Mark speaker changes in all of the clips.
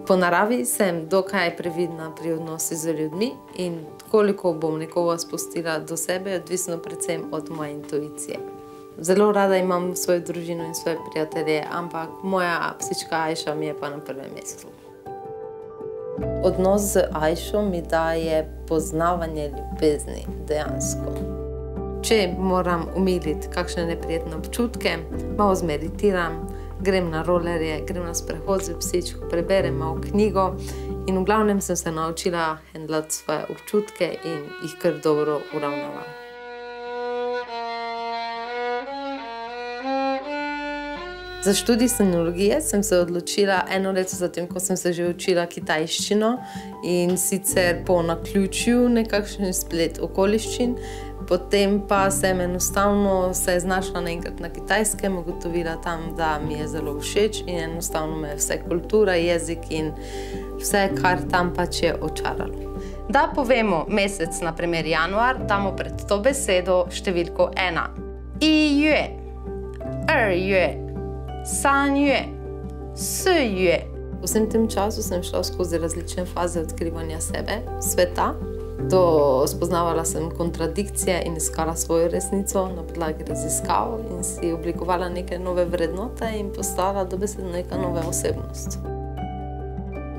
Speaker 1: Po naravi sem dokaj previdna pri odnosi z ljudmi in koliko bom nekoga spustila do sebe, je odvisno predvsem od moje intuicije. Zelo rada imam svojo družino in svoje prijatelje, ampak moja psička Ajša mi je pa na prvem mestu. Odnos z Ajšo mi daje poznavanje ljubezni, dejansko. Če moram umiliti kakšne neprijetne občutke, malo zmeditiram, grem na rolerje, grem na sprehod z psičko, preberem malo knjigo in v glavnem sem se naučila handlati svoje občutke in jih kar dobro uravnavam. Za študij sinologije sem se odločila eno leto zatem, ko sem se že učila kitajščino in sicer po naključju nekakšen splet okoliščin. Potem pa sem enostavno se znašla naenkrat na Kitajskem, ugotovila tam, da mi je zelo všeč in enostavno me vse kultura, jezik in vse, kar tam pač je očaralo. Da povemo mesec, na primer januar, damo pred to besedo številko 1. 1月 2月 3月 4月 V vsem tem času sem šla skozi različne faze odkrivanja sebe, sveta. Spoznavala sem kontradikcije in iskala svojo resnico na podlagi raziskav in si oblikovala neke nove vrednote in postala dobesedno neka nova osebnost.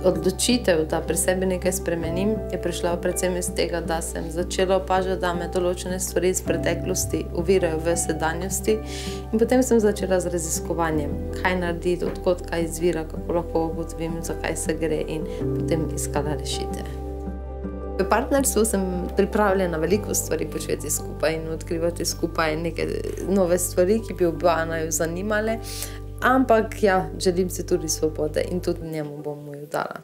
Speaker 1: Odločitev, da pri sebi nekaj spremenim, je prišla predvsem iz tega, da sem začela opažati, da me določene stvari iz preteklosti ovirajo v sedanjosti in potem sem začela z raziskovanjem, kaj narediti, odkot kaj izvira, kako lahko ugotovim, zakaj se gre in potem iskala rešitve. V partnerstvu sem pripravljena veliko stvari početi skupaj in odkrivati skupaj neke nove stvari, ki bi oba naju zanimale. Ampak ja, želim si tudi svobode in tudi njemu bom jo dala.